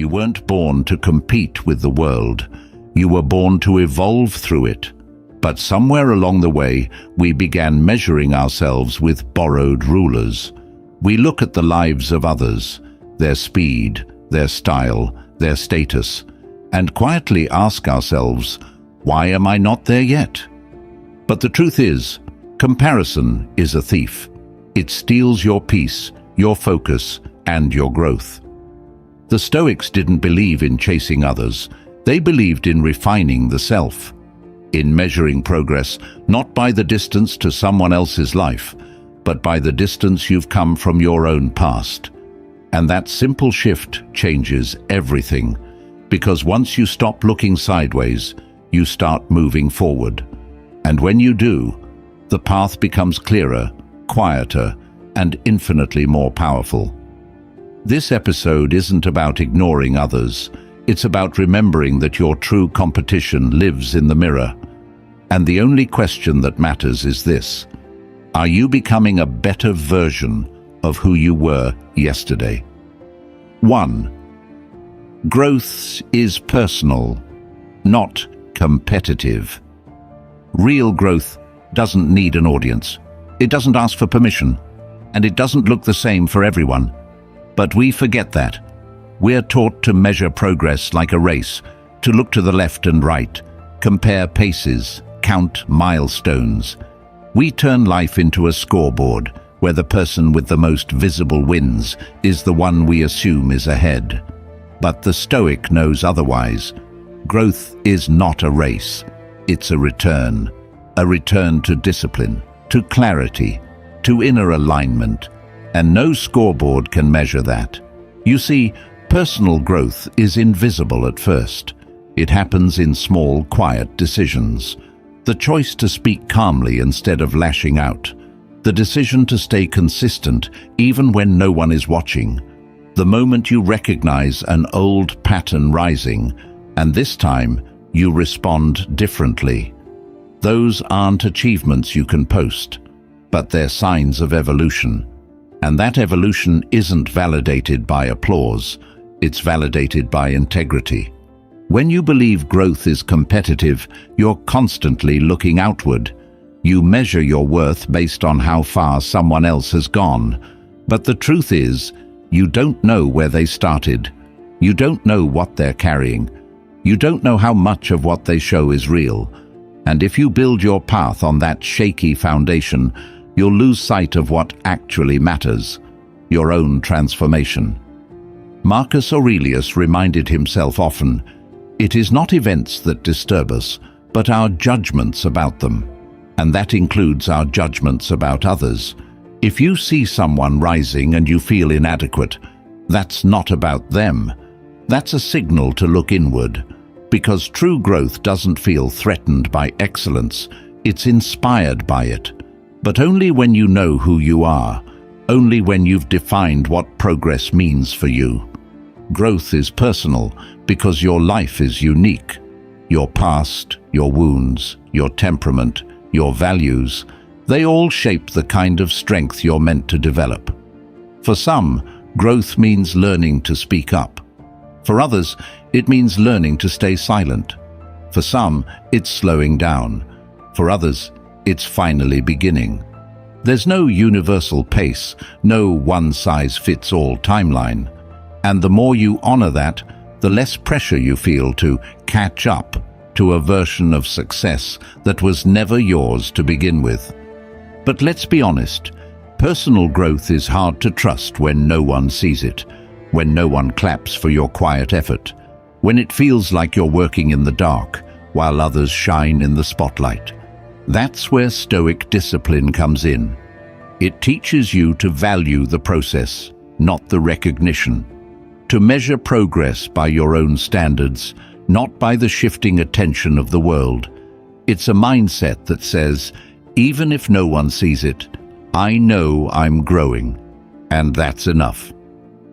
You weren't born to compete with the world. You were born to evolve through it. But somewhere along the way, we began measuring ourselves with borrowed rulers. We look at the lives of others, their speed, their style, their status, and quietly ask ourselves, why am I not there yet? But the truth is, comparison is a thief. It steals your peace, your focus, and your growth. The Stoics didn't believe in chasing others. They believed in refining the self, in measuring progress not by the distance to someone else's life, but by the distance you've come from your own past. And that simple shift changes everything, because once you stop looking sideways, you start moving forward. And when you do, the path becomes clearer, quieter, and infinitely more powerful. This episode isn't about ignoring others. It's about remembering that your true competition lives in the mirror. And the only question that matters is this: are you becoming a better version of who you were yesterday? 1. Growth is personal, not competitive. Real growth doesn't need an audience. It doesn't ask for permission, and it doesn't look the same for everyone. But we forget that. We're taught to measure progress like a race, to look to the left and right, compare paces, count milestones. We turn life into a scoreboard, where the person with the most visible wins is the one we assume is ahead. But the Stoic knows otherwise. Growth is not a race. It's a return to discipline, to clarity, to inner alignment, and no scoreboard can measure that. You see, personal growth is invisible at first. It happens in small, quiet decisions. The choice to speak calmly instead of lashing out. The decision to stay consistent even when no one is watching. The moment you recognize an old pattern rising, and this time you respond differently. Those aren't achievements you can post, but they're signs of evolution. And that evolution isn't validated by applause, it's validated by integrity. When you believe growth is competitive, you're constantly looking outward. You measure your worth based on how far someone else has gone. But the truth is, you don't know where they started. You don't know what they're carrying. You don't know how much of what they show is real. And if you build your path on that shaky foundation, you'll lose sight of what actually matters, your own transformation. Marcus Aurelius reminded himself often, it is not events that disturb us, but our judgments about them. And that includes our judgments about others. If you see someone rising and you feel inadequate, that's not about them. That's a signal to look inward, because true growth doesn't feel threatened by excellence, it's inspired by it. But only when you know who you are, only when you've defined what progress means for you. Growth is personal because your life is unique. Your past, your wounds, your temperament, your values, they all shape the kind of strength you're meant to develop. For some, growth means learning to speak up. For others, it means learning to stay silent. For some, it's slowing down. For others, it's finally beginning. There's no universal pace, no one-size-fits-all timeline. And the more you honor that, the less pressure you feel to catch up to a version of success that was never yours to begin with. But let's be honest, personal growth is hard to trust when no one sees it, when no one claps for your quiet effort, when it feels like you're working in the dark while others shine in the spotlight. That's where Stoic discipline comes in. It teaches you to value the process, not the recognition. To measure progress by your own standards, not by the shifting attention of the world. It's a mindset that says, even if no one sees it, I know I'm growing, and that's enough.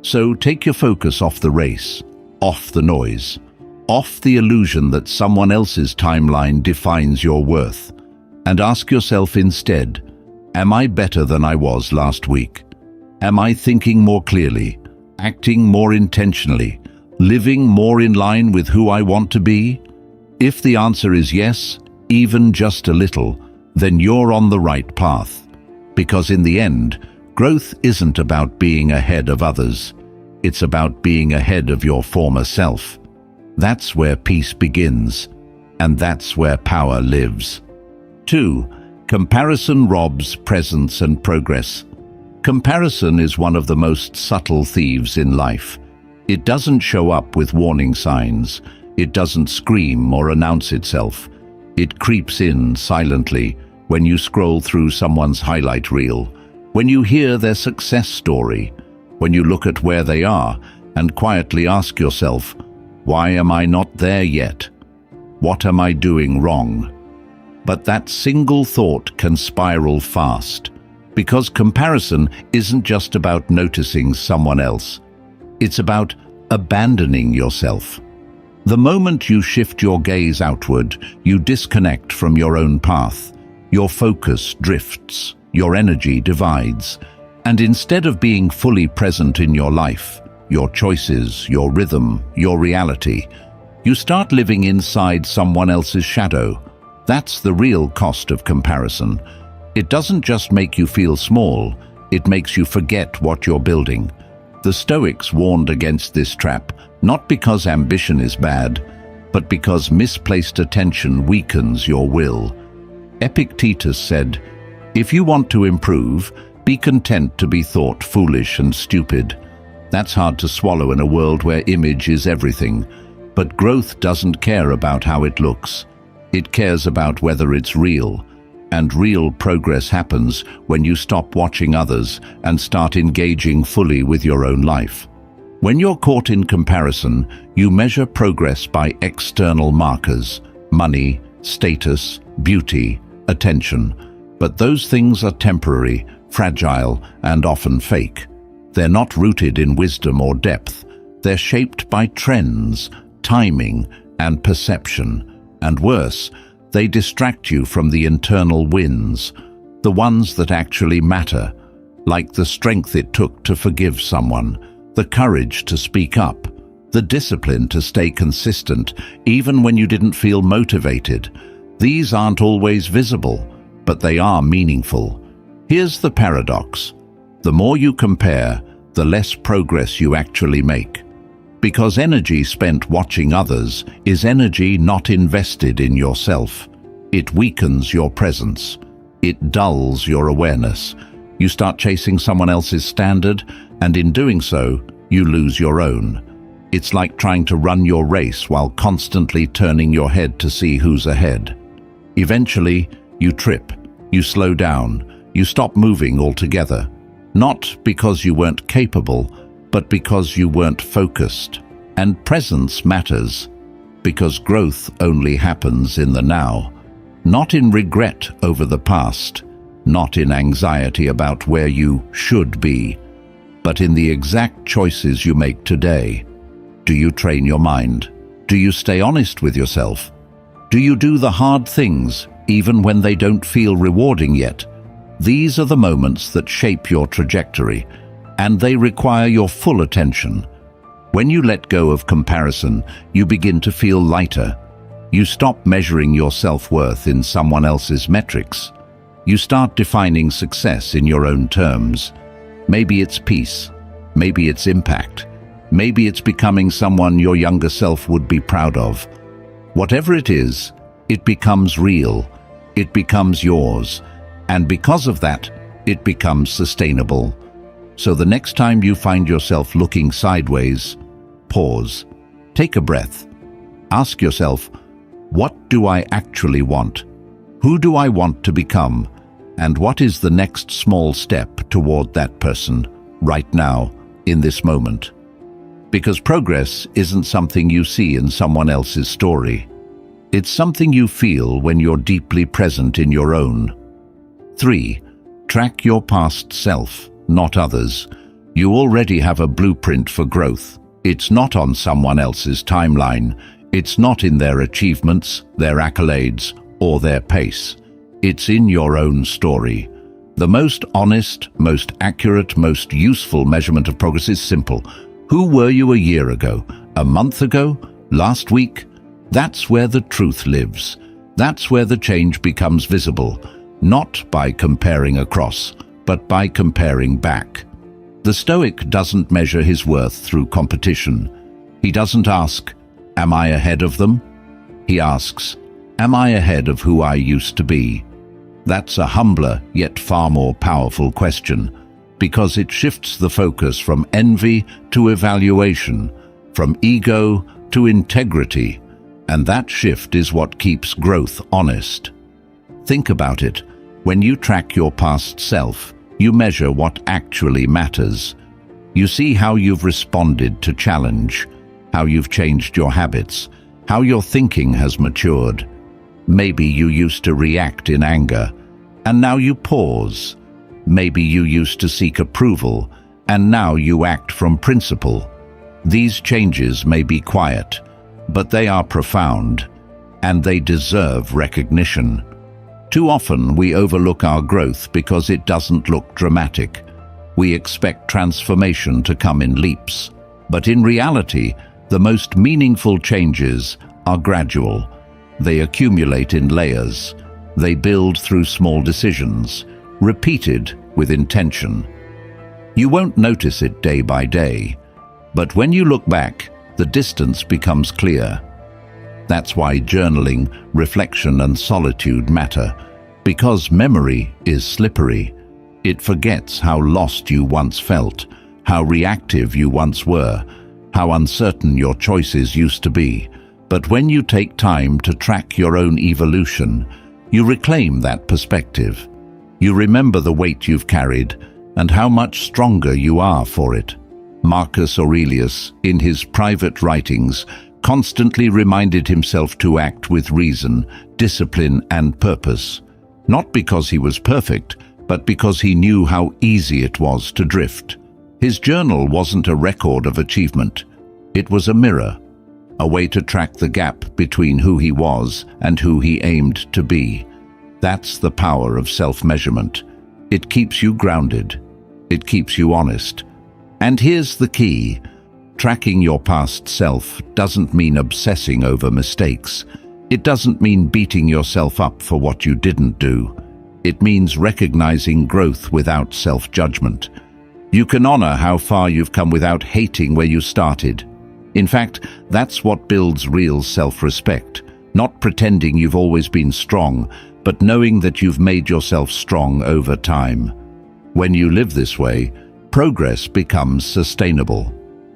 So take your focus off the race, off the noise, off the illusion that someone else's timeline defines your worth, and ask yourself instead, am I better than I was last week? Am I thinking more clearly, acting more intentionally, living more in line with who I want to be? If the answer is yes, even just a little, then you're on the right path. Because in the end, growth isn't about being ahead of others. It's about being ahead of your former self. That's where peace begins, and that's where power lives. 2. Comparison robs presence and progress. Comparison is one of the most subtle thieves in life. It doesn't show up with warning signs. It doesn't scream or announce itself. It creeps in silently when you scroll through someone's highlight reel, when you hear their success story, when you look at where they are and quietly ask yourself, why am I not there yet? What am I doing wrong? But that single thought can spiral fast, because comparison isn't just about noticing someone else. It's about abandoning yourself. The moment you shift your gaze outward, you disconnect from your own path. Your focus drifts, your energy divides, and instead of being fully present in your life, your choices, your rhythm, your reality, you start living inside someone else's shadow. That's the real cost of comparison. It doesn't just make you feel small, it makes you forget what you're building. The Stoics warned against this trap, not because ambition is bad, but because misplaced attention weakens your will. Epictetus said, "If you want to improve, be content to be thought foolish and stupid." That's hard to swallow in a world where image is everything. But growth doesn't care about how it looks. It cares about whether it's real. And real progress happens when you stop watching others and start engaging fully with your own life. When you're caught in comparison, you measure progress by external markers: money, status, beauty, attention. But those things are temporary, fragile, and often fake. They're not rooted in wisdom or depth. They're shaped by trends, timing, and perception. And worse, they distract you from the internal wins, the ones that actually matter, like the strength it took to forgive someone, the courage to speak up, the discipline to stay consistent, even when you didn't feel motivated. These aren't always visible, but they are meaningful. Here's the paradox. The more you compare, the less progress you actually make. Because energy spent watching others is energy not invested in yourself. It weakens your presence. It dulls your awareness. You start chasing someone else's standard, and in doing so, you lose your own. It's like trying to run your race while constantly turning your head to see who's ahead. Eventually, you trip, you slow down, you stop moving altogether. Not because you weren't capable, but because you weren't focused. And presence matters, because growth only happens in the now, not in regret over the past, not in anxiety about where you should be, but in the exact choices you make today. Do you train your mind? Do you stay honest with yourself? Do you do the hard things, even when they don't feel rewarding yet? These are the moments that shape your trajectory, and they require your full attention. When you let go of comparison, you begin to feel lighter. You stop measuring your self-worth in someone else's metrics. You start defining success in your own terms. Maybe it's peace. Maybe it's impact. Maybe it's becoming someone your younger self would be proud of. Whatever it is, it becomes real. It becomes yours. And because of that, it becomes sustainable. So the next time you find yourself looking sideways, pause, take a breath. Ask yourself, what do I actually want? Who do I want to become? And what is the next small step toward that person, right now, in this moment? Because progress isn't something you see in someone else's story. It's something you feel when you're deeply present in your own. 3. Track your past self, not others. You already have a blueprint for growth. It's not on someone else's timeline. It's not in their achievements, their accolades, or their pace. It's in your own story. The most honest, most accurate, most useful measurement of progress is simple. Who were you a year ago, A month ago? Last week? That's where the truth lives. That's where the change becomes visible, not by comparing across, but by comparing back. The Stoic doesn't measure his worth through competition. He doesn't ask, "Am I ahead of them?" He asks, "Am I ahead of who I used to be?" That's a humbler yet far more powerful question, because it shifts the focus from envy to evaluation, from ego to integrity, and that shift is what keeps growth honest. Think about it. When you track your past self, you measure what actually matters. You see how you've responded to challenge, how you've changed your habits, how your thinking has matured. Maybe you used to react in anger, and now you pause. Maybe you used to seek approval, and now you act from principle. These changes may be quiet, but they are profound, and they deserve recognition. Too often we overlook our growth because it doesn't look dramatic. We expect transformation to come in leaps. But in reality, the most meaningful changes are gradual. They accumulate in layers. They build through small decisions, repeated with intention. You won't notice it day by day, but when you look back, the distance becomes clear. That's why journaling, reflection, and solitude matter, because memory is slippery. It forgets how lost you once felt, how reactive you once were, how uncertain your choices used to be. But when you take time to track your own evolution, you reclaim that perspective. You remember the weight you've carried and how much stronger you are for it. Marcus Aurelius, in his private writings, constantly reminded himself to act with reason, discipline, and purpose. Not because he was perfect, but because he knew how easy it was to drift. His journal wasn't a record of achievement. It was a mirror, a way to track the gap between who he was and who he aimed to be. That's the power of self-measurement. It keeps you grounded. It keeps you honest. And here's the key. Tracking your past self doesn't mean obsessing over mistakes. It doesn't mean beating yourself up for what you didn't do. It means recognizing growth without self-judgment. You can honor how far you've come without hating where you started. In fact, that's what builds real self-respect. Not pretending you've always been strong, but knowing that you've made yourself strong over time. When you live this way, progress becomes sustainable.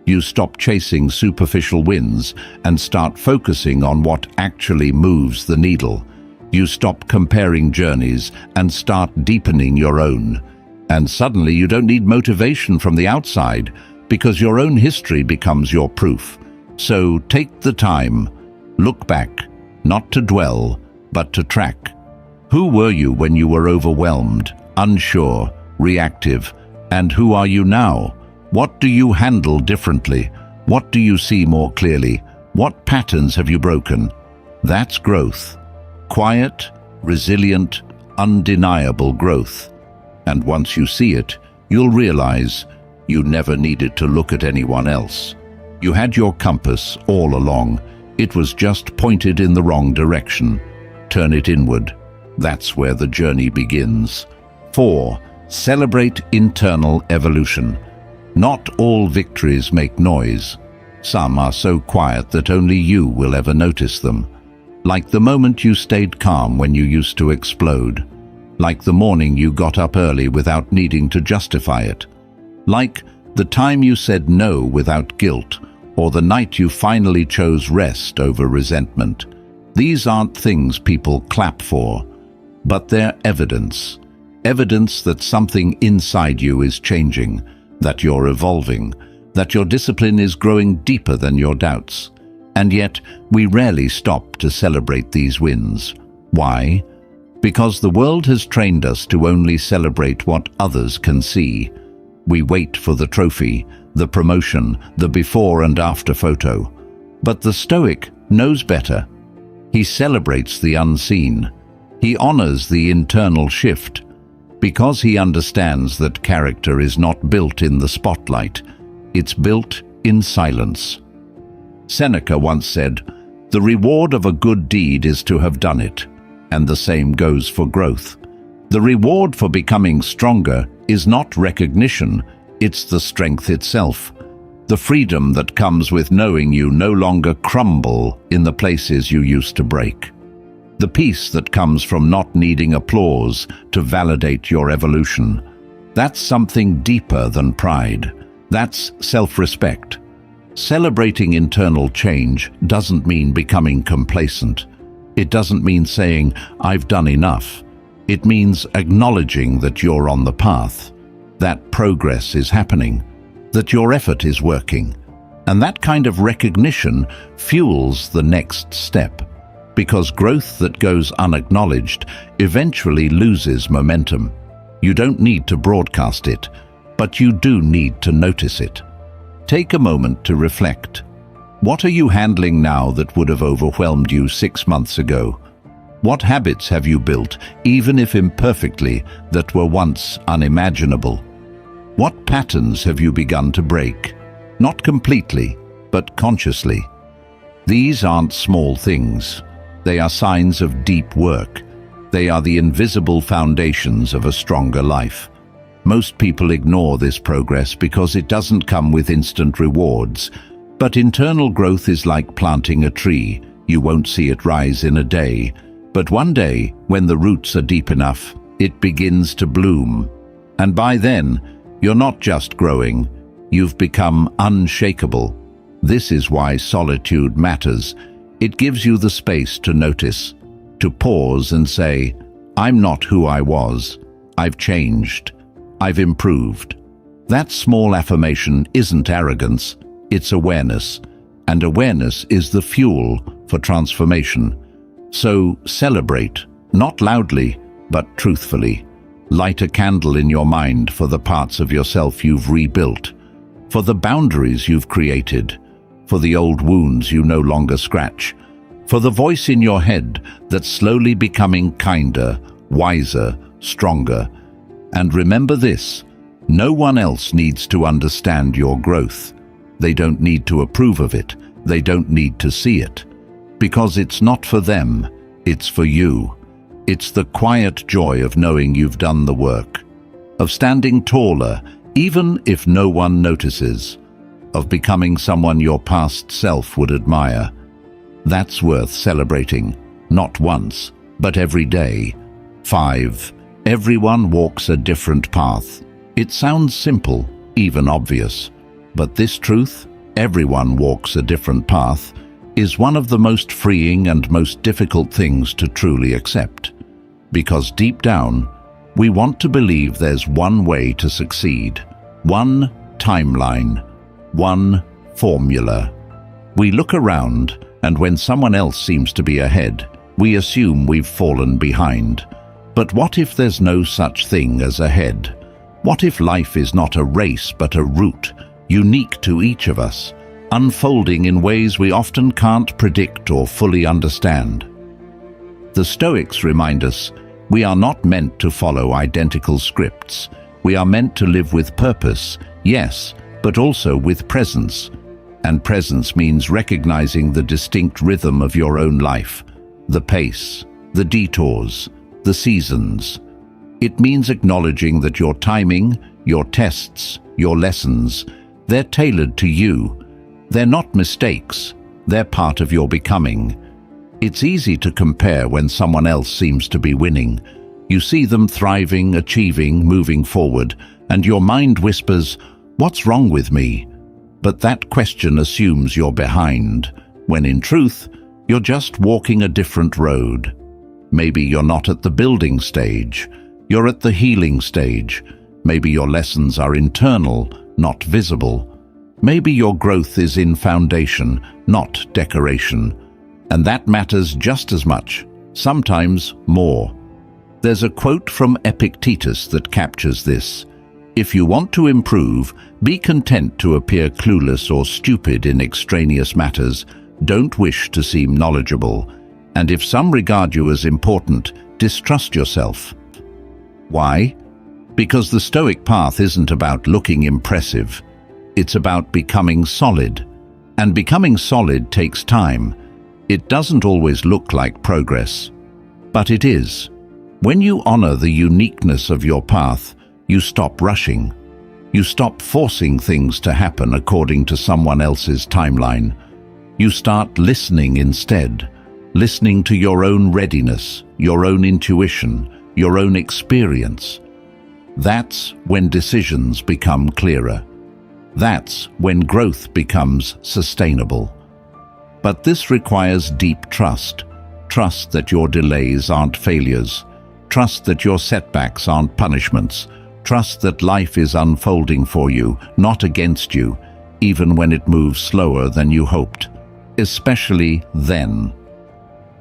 You stop chasing superficial wins and start focusing on what actually moves the needle. You stop comparing journeys and start deepening your own. And suddenly you don't need motivation from the outside because your own history becomes your proof. So take the time, look back, not to dwell, but to track. Who were you when you were overwhelmed, unsure, reactive? And who are you now? What do you handle differently? What do you see more clearly? What patterns have you broken? That's growth. Quiet, resilient, undeniable growth. And once you see it, you'll realize you never needed to look at anyone else. You had your compass all along. It was just pointed in the wrong direction. Turn it inward. That's where the journey begins. 4. Celebrate internal evolution. Not all victories make noise. Some are so quiet that only you will ever notice them. Like the moment you stayed calm when you used to explode. Like the morning you got up early without needing to justify it. Like the time you said no without guilt, or the night you finally chose rest over resentment. These aren't things people clap for, but they're evidence. Evidence that something inside you is changing, that you're evolving, that your discipline is growing deeper than your doubts. And yet, we rarely stop to celebrate these wins. Why? Because the world has trained us to only celebrate what others can see. We wait for the trophy, the promotion, the before and after photo. But the Stoic knows better. He celebrates the unseen. He honors the internal shift, because he understands that character is not built in the spotlight. It's built in silence. Seneca once said, "The reward of a good deed is to have done it," and the same goes for growth. The reward for becoming stronger is not recognition, it's the strength itself. The freedom that comes with knowing you no longer crumble in the places you used to break. The peace that comes from not needing applause to validate your evolution. That's something deeper than pride. That's self-respect. Celebrating internal change doesn't mean becoming complacent. It doesn't mean saying, "I've done enough." It means acknowledging that you're on the path, that progress is happening, that your effort is working. And that kind of recognition fuels the next step, because growth that goes unacknowledged eventually loses momentum. You don't need to broadcast it, but you do need to notice it. Take a moment to reflect. What are you handling now that would have overwhelmed you 6 months ago? What habits have you built, even if imperfectly, that were once unimaginable? What patterns have you begun to break? Not completely, but consciously. These aren't small things. They are signs of deep work. They are the invisible foundations of a stronger life. Most people ignore this progress because it doesn't come with instant rewards. But internal growth is like planting a tree. You won't see it rise in a day. But one day, when the roots are deep enough, it begins to bloom. And by then, you're not just growing, you've become unshakable. This is why solitude matters. It gives you the space to notice, to pause and say, "I'm not who I was. I've changed. I've improved." That small affirmation isn't arrogance, it's awareness. And awareness is the fuel for transformation. So celebrate, not loudly, but truthfully. Light a candle in your mind for the parts of yourself you've rebuilt, for the boundaries you've created, for the old wounds you no longer scratch, for the voice in your head that's slowly becoming kinder, wiser, stronger. And remember this, no one else needs to understand your growth. They don't need to approve of it. They don't need to see it. Because it's not for them, it's for you. It's the quiet joy of knowing you've done the work, of standing taller, even if no one notices, of becoming someone your past self would admire. That's worth celebrating, not once, but every day. 5. Everyone walks a different path. It sounds simple, even obvious. But this truth, everyone walks a different path, is one of the most freeing and most difficult things to truly accept. Because deep down, we want to believe there's one way to succeed, one timeline, one formula. We look around, and when someone else seems to be ahead, we assume we've fallen behind. But what if there's no such thing as ahead? What if life is not a race but a route, unique to each of us, unfolding in ways we often can't predict or fully understand? The Stoics remind us, we are not meant to follow identical scripts. We are meant to live with purpose, yes, but also with presence. And presence means recognizing the distinct rhythm of your own life, the pace, the detours, the seasons. It means acknowledging that your timing, your tests, your lessons, they're tailored to you. They're not mistakes, they're part of your becoming. It's easy to compare when someone else seems to be winning. You see them thriving, achieving, moving forward, and your mind whispers, "What's wrong with me?" But that question assumes you're behind, when in truth, you're just walking a different road. Maybe you're not at the building stage, you're at the healing stage. Maybe your lessons are internal, not visible. Maybe your growth is in foundation, not decoration. And that matters just as much, sometimes more. There's a quote from Epictetus that captures this. If you want to improve, be content to appear clueless or stupid in extraneous matters. Don't wish to seem knowledgeable. And if some regard you as important, distrust yourself. Why? Because the Stoic path isn't about looking impressive. It's about becoming solid. And becoming solid takes time. It doesn't always look like progress, but it is. When you honor the uniqueness of your path, you stop rushing. You stop forcing things to happen according to someone else's timeline. You start listening instead, listening to your own readiness, your own intuition, your own experience. That's when decisions become clearer. That's when growth becomes sustainable. But this requires deep trust. Trust that your delays aren't failures. Trust that your setbacks aren't punishments. Trust that life is unfolding for you, not against you, even when it moves slower than you hoped. Especially then.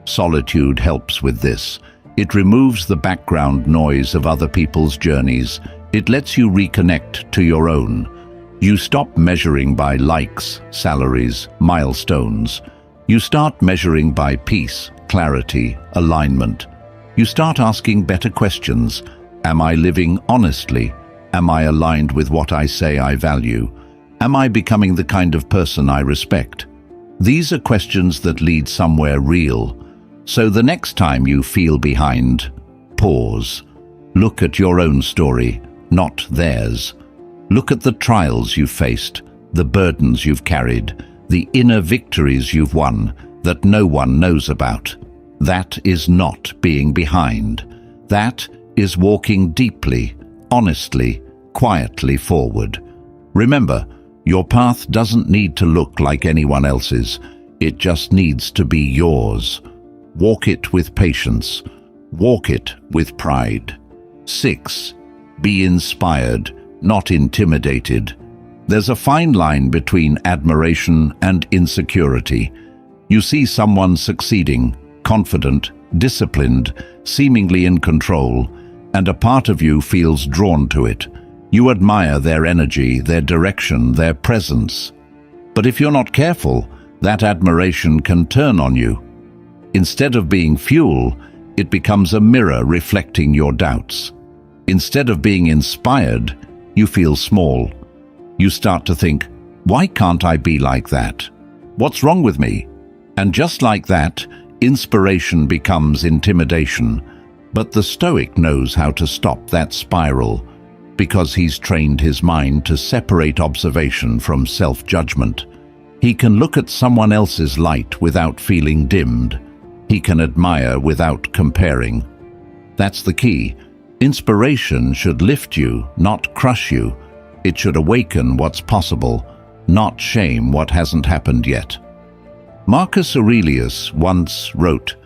Solitude helps with this. It removes the background noise of other people's journeys. It lets you reconnect to your own. You stop measuring by likes, salaries, milestones. You start measuring by peace, clarity, alignment. You start asking better questions. Am I living honestly? Am I aligned with what I say I value? Am I becoming the kind of person I respect? These are questions that lead somewhere real. So the next time you feel behind, pause. Look at your own story, not theirs. Look at the trials you've faced, the burdens you've carried, the inner victories you've won that no one knows about. That is not being behind. That is walking deeply, honestly, quietly forward. Remember, your path doesn't need to look like anyone else's. It just needs to be yours. Walk it with patience. Walk it with pride. 6. Be inspired, not intimidated. There's a fine line between admiration and insecurity. You see someone succeeding, confident, disciplined, seemingly in control, and a part of you feels drawn to it. You admire their energy, their direction, their presence. But if you're not careful, that admiration can turn on you. Instead of being fuel, it becomes a mirror reflecting your doubts. Instead of being inspired, you feel small. You start to think, why can't I be like that? What's wrong with me? And just like that, inspiration becomes intimidation. But the Stoic knows how to stop that spiral, because he's trained his mind to separate observation from self-judgment. He can look at someone else's light without feeling dimmed. He can admire without comparing. That's the key. Inspiration should lift you, not crush you. It should awaken what's possible, not shame what hasn't happened yet. Marcus Aurelius once wrote,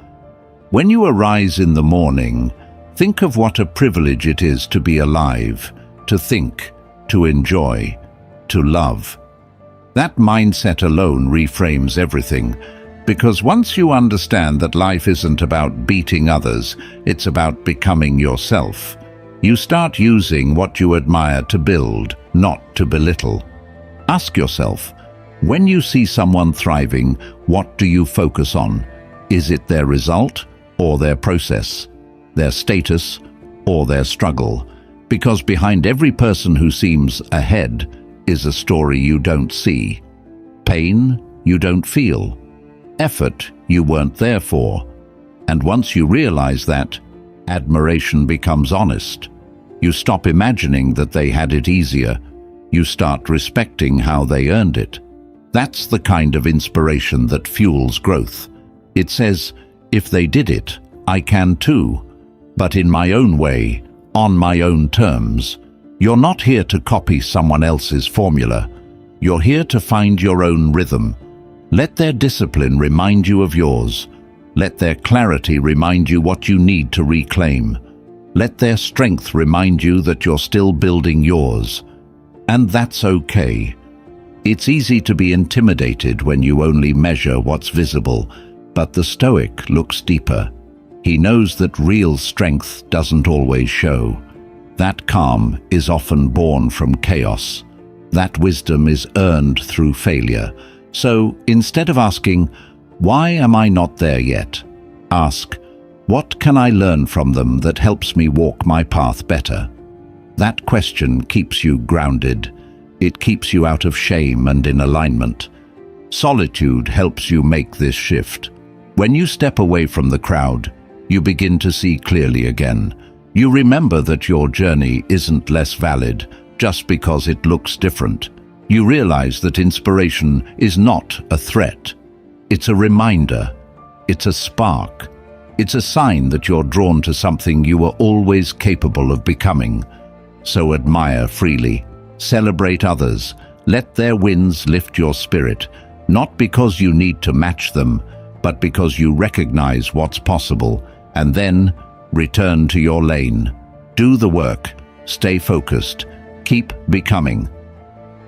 "When you arise in the morning, think of what a privilege it is to be alive, to think, to enjoy, to love." That mindset alone reframes everything, because once you understand that life isn't about beating others, it's about becoming yourself, you start using what you admire to build, not to belittle. Ask yourself, when you see someone thriving, what do you focus on? Is it their result or their process, their status or their struggle? Because behind every person who seems ahead is a story you don't see, pain you don't feel, effort you weren't there for. And once you realize that, admiration becomes honest. You stop imagining that they had it easier. You start respecting how they earned it. That's the kind of inspiration that fuels growth. It says, if they did it, I can too, but in my own way, on my own terms. You're not here to copy someone else's formula. You're here to find your own rhythm. Let their discipline remind you of yours. Let their clarity remind you what you need to reclaim. Let their strength remind you that you're still building yours. And that's okay. It's easy to be intimidated when you only measure what's visible, but the Stoic looks deeper. He knows that real strength doesn't always show. That calm is often born from chaos. That wisdom is earned through failure. So instead of asking, why am I not there yet? Ask, what can I learn from them that helps me walk my path better? That question keeps you grounded. It keeps you out of shame and in alignment. Solitude helps you make this shift. When you step away from the crowd, you begin to see clearly again. You remember that your journey isn't less valid just because it looks different. You realize that inspiration is not a threat. It's a reminder. It's a spark. It's a sign that you're drawn to something you were always capable of becoming. So admire freely. Celebrate others. Let their wins lift your spirit, not because you need to match them, but because you recognize what's possible, and then return to your lane. Do the work. Stay focused. Keep becoming.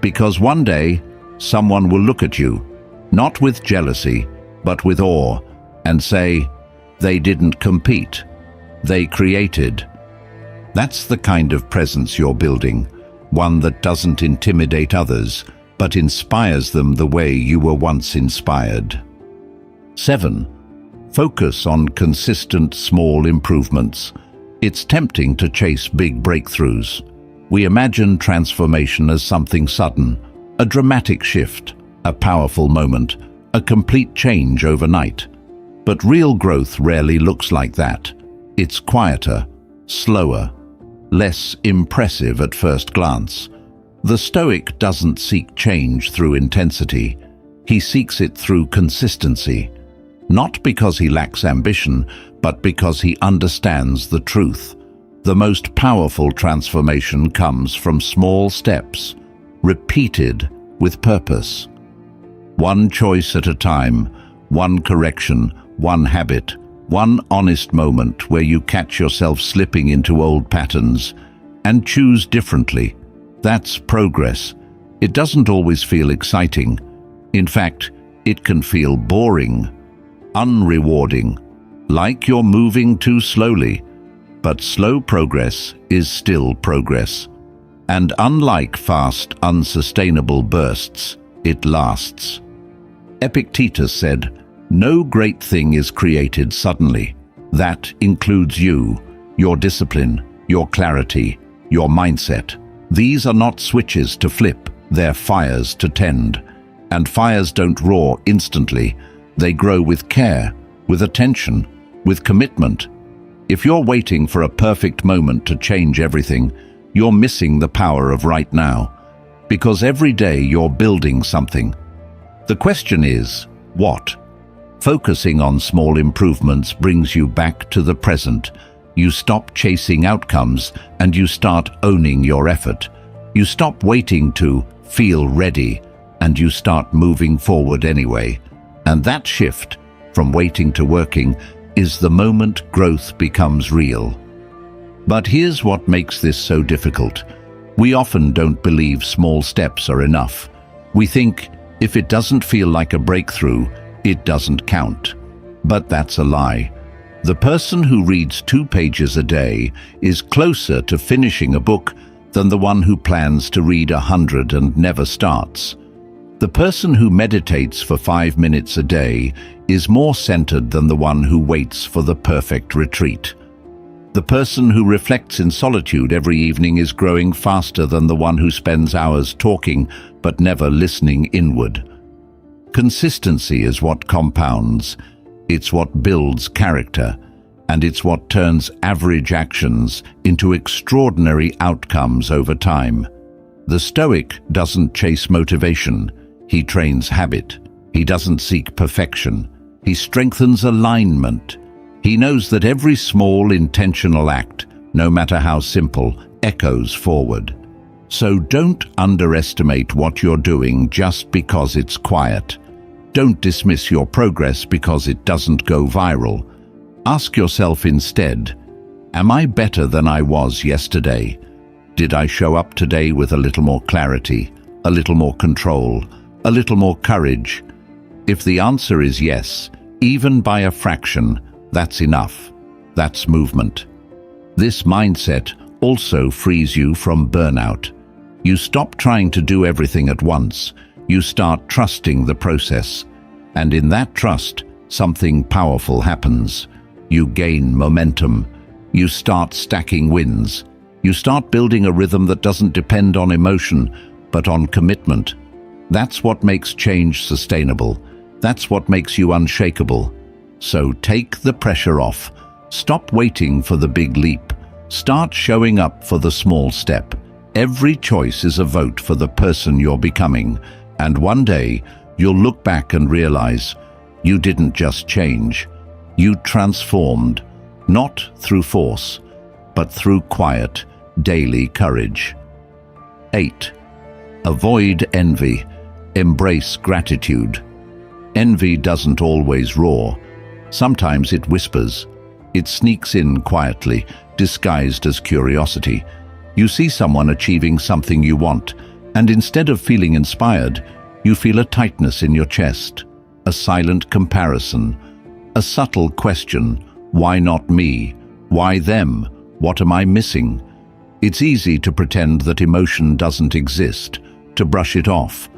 Because one day, someone will look at you, not with jealousy, but with awe, and say, they didn't compete. They created. That's the kind of presence you're building, one that doesn't intimidate others, but inspires them the way you were once inspired. 7. Focus on consistent small improvements. It's tempting to chase big breakthroughs. We imagine transformation as something sudden, a dramatic shift, a powerful moment, a complete change overnight. But real growth rarely looks like that. It's quieter, slower, less impressive at first glance. The Stoic doesn't seek change through intensity. He seeks it through consistency. Not because he lacks ambition, but because he understands the truth. The most powerful transformation comes from small steps, repeated with purpose. One choice at a time, one correction, one habit, one honest moment where you catch yourself slipping into old patterns and choose differently. That's progress. It doesn't always feel exciting. In fact, it can feel boring, unrewarding, like you're moving too slowly. But slow progress is still progress. And unlike fast, unsustainable bursts, it lasts. Epictetus said, "No great thing is created suddenly. That includes you, your discipline, your clarity, your mindset. These are not switches to flip, they're fires to tend. And fires don't roar instantly. They grow with care, with attention, with commitment. If you're waiting for a perfect moment to change everything, you're missing the power of right now. Because every day you're building something. The question is, what? Focusing on small improvements brings you back to the present. You stop chasing outcomes and you start owning your effort. You stop waiting to feel ready and you start moving forward anyway. And that shift, from waiting to working, is the moment growth becomes real. But here's what makes this so difficult. We often don't believe small steps are enough. We think if it doesn't feel like a breakthrough, it doesn't count. But that's a lie. The person who reads 2 pages a day is closer to finishing a book than the one who plans to read 100 and never starts. The person who meditates for 5 minutes a day is more centered than the one who waits for the perfect retreat. The person who reflects in solitude every evening is growing faster than the one who spends hours talking but never listening inward. Consistency is what compounds. It's what builds character, and it's what turns average actions into extraordinary outcomes over time. The Stoic doesn't chase motivation. He trains habit. He doesn't seek perfection. He strengthens alignment. He knows that every small intentional act, no matter how simple, echoes forward. So don't underestimate what you're doing just because it's quiet. Don't dismiss your progress because it doesn't go viral. Ask yourself instead, am I better than I was yesterday? Did I show up today with a little more clarity, a little more control, a little more courage? If the answer is yes, even by a fraction, that's enough. That's movement. This mindset also frees you from burnout. You stop trying to do everything at once. You start trusting the process. And in that trust, something powerful happens. You gain momentum. You start stacking wins. You start building a rhythm that doesn't depend on emotion, but on commitment. That's what makes change sustainable. That's what makes you unshakable. So take the pressure off. Stop waiting for the big leap. Start showing up for the small step. Every choice is a vote for the person you're becoming, and one day you'll look back and realize you didn't just change, you transformed, not through force, but through quiet, daily courage. 8. Avoid envy. Embrace gratitude. Envy doesn't always roar. Sometimes it whispers. It sneaks in quietly, disguised as curiosity. You see someone achieving something you want, and instead of feeling inspired, you feel a tightness in your chest, a silent comparison, a subtle question: why not me? Why them? What am I missing? It's easy to pretend that emotion doesn't exist, to brush it off.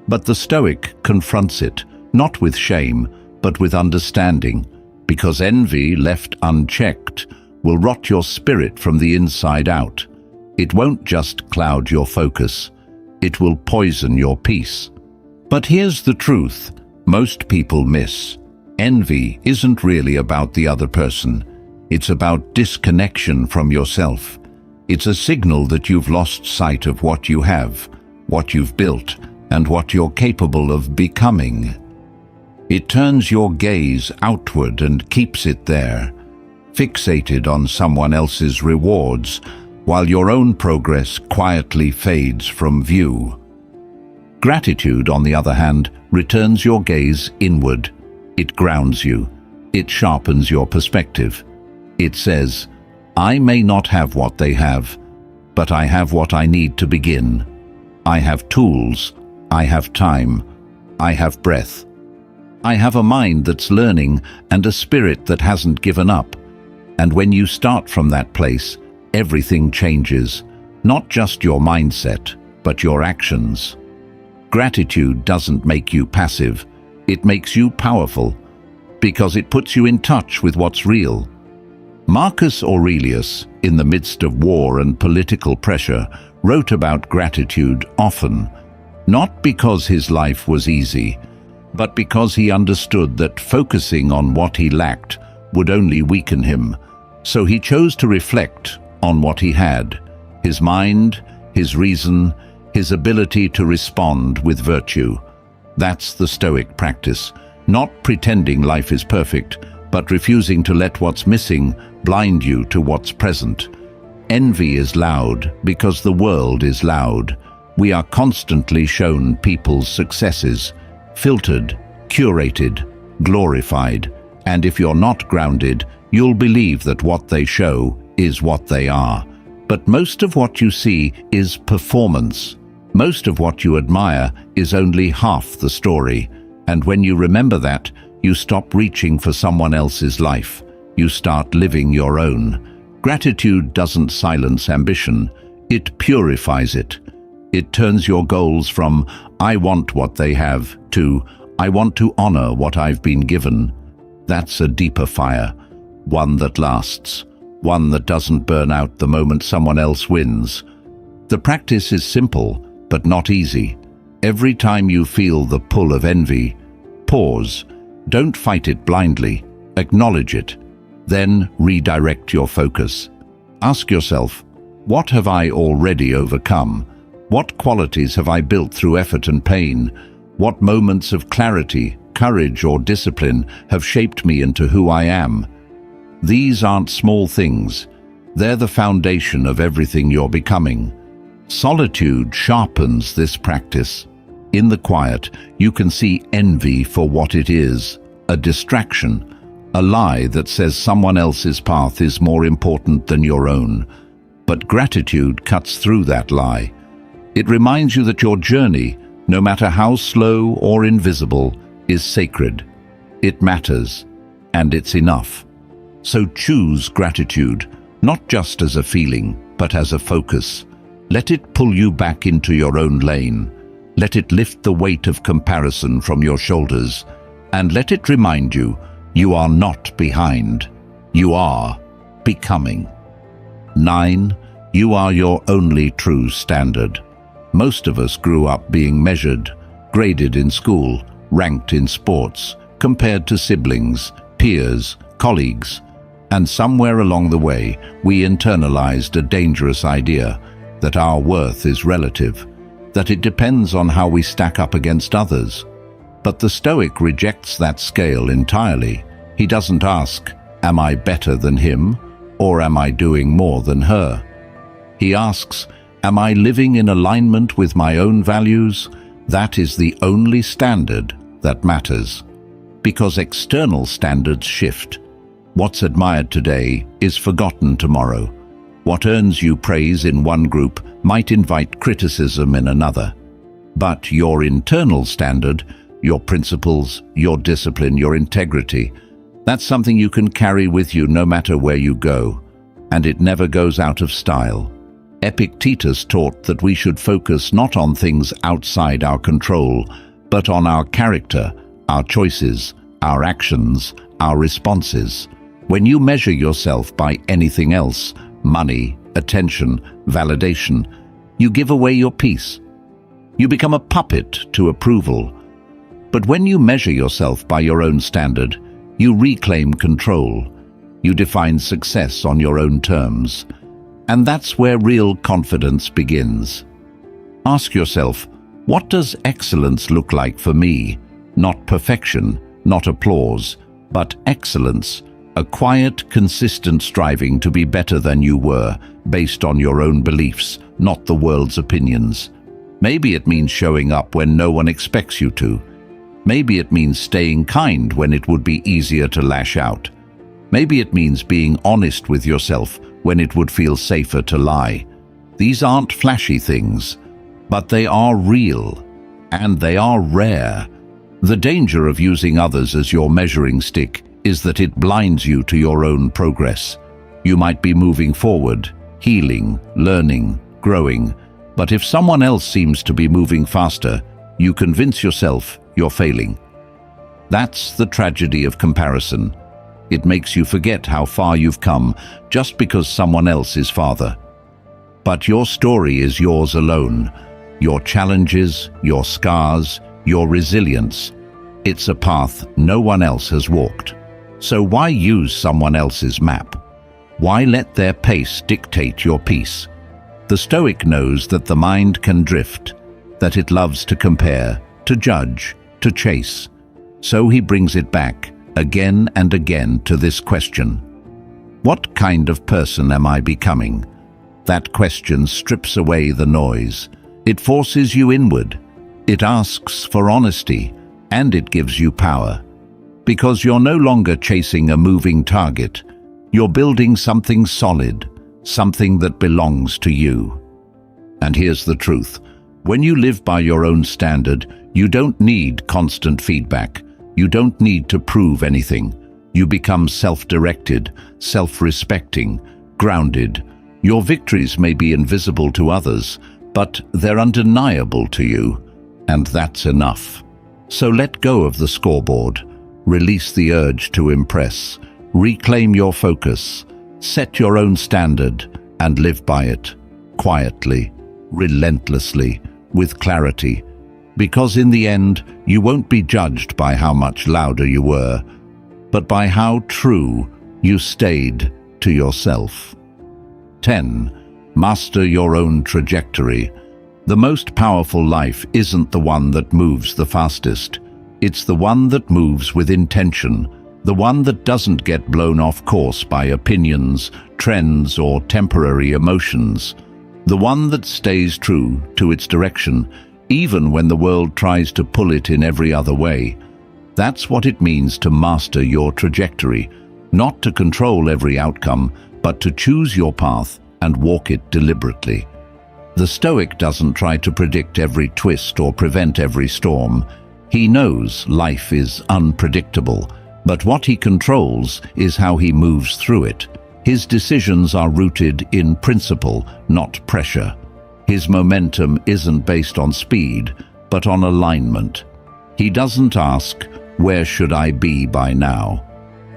But the Stoic confronts it, not with shame, but with understanding, because envy, left unchecked, will rot your spirit from the inside out. It won't just cloud your focus, it will poison your peace. But here's the truth most people miss. Envy isn't really about the other person. It's about disconnection from yourself. It's a signal that you've lost sight of what you have, what you've built, and what you're capable of becoming. It turns your gaze outward and keeps it there, fixated on someone else's rewards, while your own progress quietly fades from view. Gratitude, on the other hand, returns your gaze inward. It grounds you. It sharpens your perspective. It says, I may not have what they have, but I have what I need to begin. I have tools. I have time. I have breath. I have a mind that's learning and a spirit that hasn't given up. And when you start from that place, everything changes. Not just your mindset, but your actions. Gratitude doesn't make you passive. It makes you powerful, because it puts you in touch with what's real. Marcus Aurelius, in the midst of war and political pressure, wrote about gratitude often, not because his life was easy, but because he understood that focusing on what he lacked would only weaken him. So he chose to reflect on what he had: his mind, his reason, his ability to respond with virtue. That's the Stoic practice, not pretending life is perfect, but refusing to let what's missing blind you to what's present. Envy is loud because the world is loud. We are constantly shown people's successes, filtered, curated, glorified, and if you're not grounded, you'll believe that what they show is what they are. But most of what you see is performance. Most of what you admire is only half the story, and when you remember that, you stop reaching for someone else's life. You start living your own. Gratitude doesn't silence ambition, it purifies it. It turns your goals from "I want what they have" to "I want to honor what I've been given." That's a deeper fire, one that lasts, one that doesn't burn out the moment someone else wins. The practice is simple, but not easy. Every time you feel the pull of envy, pause. Don't fight it blindly. Acknowledge it. Then redirect your focus. Ask yourself, what have I already overcome? What qualities have I built through effort and pain? What moments of clarity, courage, or discipline have shaped me into who I am? These aren't small things. They're the foundation of everything you're becoming. Solitude sharpens this practice. In the quiet, you can see envy for what it is: a distraction, a lie that says someone else's path is more important than your own. But gratitude cuts through that lie. It reminds you that your journey, no matter how slow or invisible, is sacred. It matters, and it's enough. So choose gratitude, not just as a feeling, but as a focus. Let it pull you back into your own lane. Let it lift the weight of comparison from your shoulders. And let it remind you, you are not behind. You are becoming. 9. You are your only true standard. Most of us grew up being measured graded in school, ranked in sports, compared to siblings, peers, colleagues. And somewhere along the way, we internalized a dangerous idea that our worth is relative, that it depends on how we stack up against others. But the Stoic rejects that scale entirely. He doesn't ask, am I better than him, or am I doing more than her? He asks, am I living in alignment with my own values? That is the only standard that matters. Because external standards shift. What's admired today is forgotten tomorrow. What earns you praise in one group might invite criticism in another. But your internal standard, your principles, your discipline, your integrity, that's something you can carry with you no matter where you go, and it never goes out of style. Epictetus taught that we should focus not on things outside our control, but on our character, our choices, our actions, our responses. When you measure yourself by anything else, money, attention, validation, you give away your peace. You become a puppet to approval. But when you measure yourself by your own standard, you reclaim control. You define success on your own terms. And that's where real confidence begins. Ask yourself, what does excellence look like for me? Not perfection, not applause, but excellence. A quiet, consistent striving to be better than you were, based on your own beliefs, not the world's opinions. Maybe it means showing up when no one expects you to. Maybe it means staying kind when it would be easier to lash out. Maybe it means being honest with yourself when it would feel safer to lie. These aren't flashy things, but they are real, and they are rare. The danger of using others as your measuring stick is that it blinds you to your own progress. You might be moving forward, healing, learning, growing, but if someone else seems to be moving faster, you convince yourself you're failing. That's the tragedy of comparison. It makes you forget how far you've come just because someone else is farther. But your story is yours alone. Your challenges, your scars, your resilience. It's a path no one else has walked. So why use someone else's map? Why let their pace dictate your peace? The Stoic knows that the mind can drift, that it loves to compare, to judge, to chase. So he brings it back, again and again, to this question. What kind of person am I becoming? That question strips away the noise. It forces you inward. It asks for honesty, and it gives you power. Because you're no longer chasing a moving target. You're building something solid, something that belongs to you. And here's the truth. When you live by your own standard, you don't need constant feedback. You don't need to prove anything. You become self-directed, self-respecting, grounded. Your victories may be invisible to others, but they're undeniable to you, and that's enough. So let go of the scoreboard. Release the urge to impress. Reclaim your focus. Set your own standard and live by it. Quietly, relentlessly, with clarity. Because in the end, you won't be judged by how much louder you were, but by how true you stayed to yourself. 10. Master your own trajectory. The most powerful life isn't the one that moves the fastest. It's the one that moves with intention, the one that doesn't get blown off course by opinions, trends, or temporary emotions. The one that stays true to its direction, even when the world tries to pull it in every other way. That's what it means to master your trajectory, not to control every outcome, but to choose your path and walk it deliberately. The Stoic doesn't try to predict every twist or prevent every storm. He knows life is unpredictable, but what he controls is how he moves through it. His decisions are rooted in principle, not pressure. His momentum isn't based on speed, but on alignment. He doesn't ask, where should I be by now?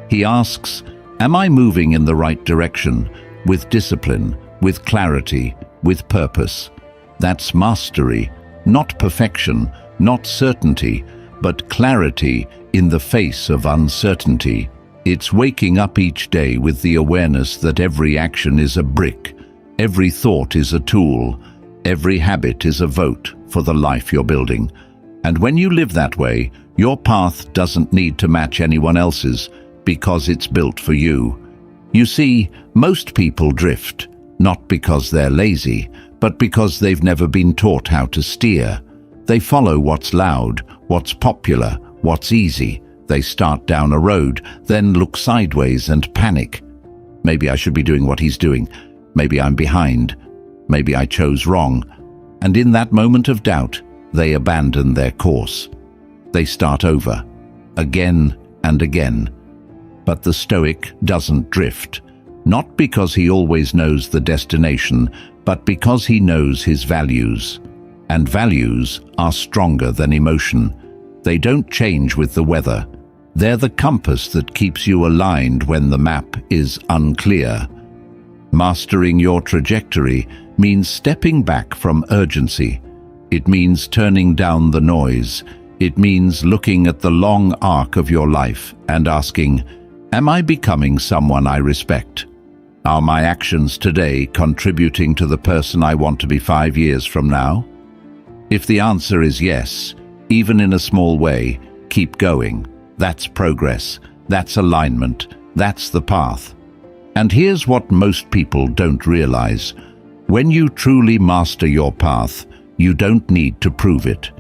He asks, am I moving in the right direction, with discipline, with clarity, with purpose? That's mastery, not perfection, not certainty, but clarity in the face of uncertainty. It's waking up each day with the awareness that every action is a brick, every thought is a tool, every habit is a vote for the life you're building. And when you live that way, your path doesn't need to match anyone else's because it's built for you. You see, most people drift, not because they're lazy, but because they've never been taught how to steer. They follow what's loud, what's popular, what's easy. They start down a road, then look sideways and panic. Maybe I should be doing what he's doing. Maybe I'm behind. Maybe I chose wrong. And in that moment of doubt, they abandon their course. They start over, again and again. But the Stoic doesn't drift, not because he always knows the destination, but because he knows his values. And values are stronger than emotion. They don't change with the weather. They're the compass that keeps you aligned when the map is unclear. Mastering your trajectory means stepping back from urgency. It means turning down the noise. It means looking at the long arc of your life and asking, am I becoming someone I respect? Are my actions today contributing to the person I want to be 5 years from now? If the answer is yes, even in a small way, keep going. That's progress. That's alignment. That's the path. And here's what most people don't realize. When you truly master your path, you don't need to prove it.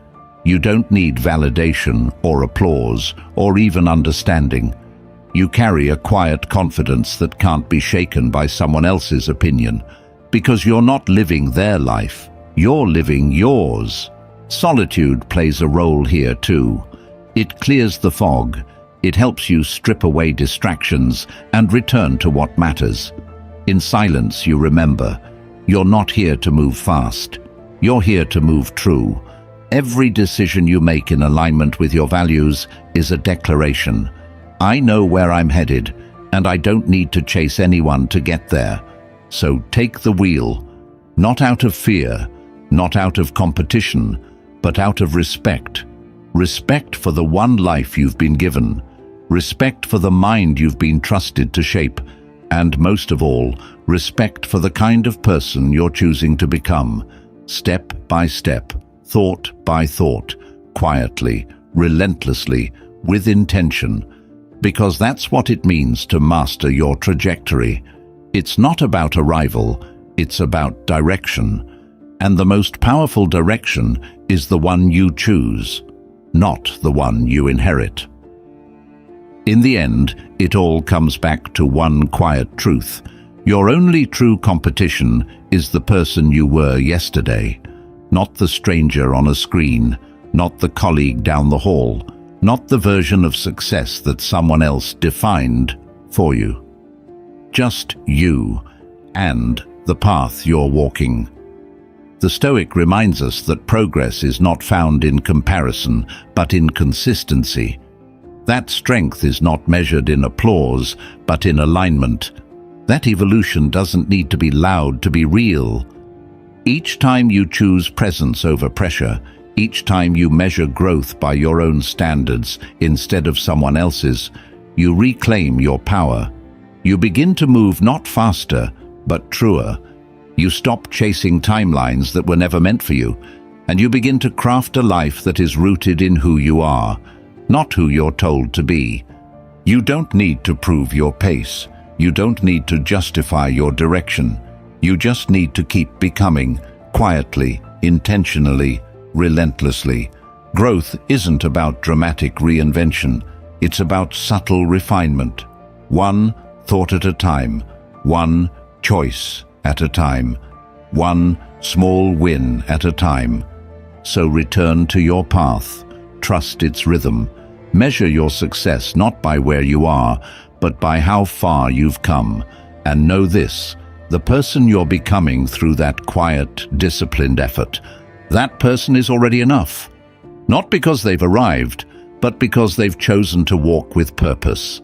You don't need validation or applause or even understanding. You carry a quiet confidence that can't be shaken by someone else's opinion, because you're not living their life, you're living yours. Solitude plays a role here too. It clears the fog, it helps you strip away distractions and return to what matters. In silence, you remember, you're not here to move fast, you're here to move true. Every decision you make in alignment with your values is a declaration. I know where I'm headed, and I don't need to chase anyone to get there. So take the wheel, not out of fear, not out of competition, but out of respect. Respect for the one life you've been given, respect for the mind you've been trusted to shape, and most of all, respect for the kind of person you're choosing to become, step by step, thought by thought, quietly, relentlessly, with intention. Because that's what it means to master your trajectory. It's not about arrival, it's about direction. And the most powerful direction is the one you choose, not the one you inherit. In the end, it all comes back to one quiet truth. Your only true competition is the person you were yesterday, not the stranger on a screen, not the colleague down the hall, not the version of success that someone else defined for you. Just you and the path you're walking. The Stoic reminds us that progress is not found in comparison, but in consistency. That strength is not measured in applause, but in alignment. That evolution doesn't need to be loud to be real. Each time you choose presence over pressure, each time you measure growth by your own standards instead of someone else's, you reclaim your power. You begin to move not faster, but truer. You stop chasing timelines that were never meant for you, and you begin to craft a life that is rooted in who you are, not who you're told to be. You don't need to prove your pace. You don't need to justify your direction. You just need to keep becoming, quietly, intentionally, relentlessly. Growth isn't about dramatic reinvention. It's about subtle refinement. One thought at a time, one choice at a time, one small win at a time. So return to your path, trust its rhythm. Measure your success not by where you are, but by how far you've come. And know this, the person you're becoming through that quiet, disciplined effort, that person is already enough. Not because they've arrived, but because they've chosen to walk with purpose.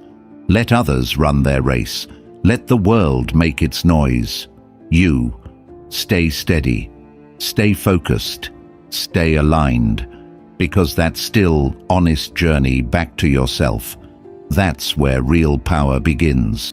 Let others run their race. Let the world make its noise. You, stay steady, stay focused, stay aligned. because that still, honest journey back to yourself, that's where real power begins.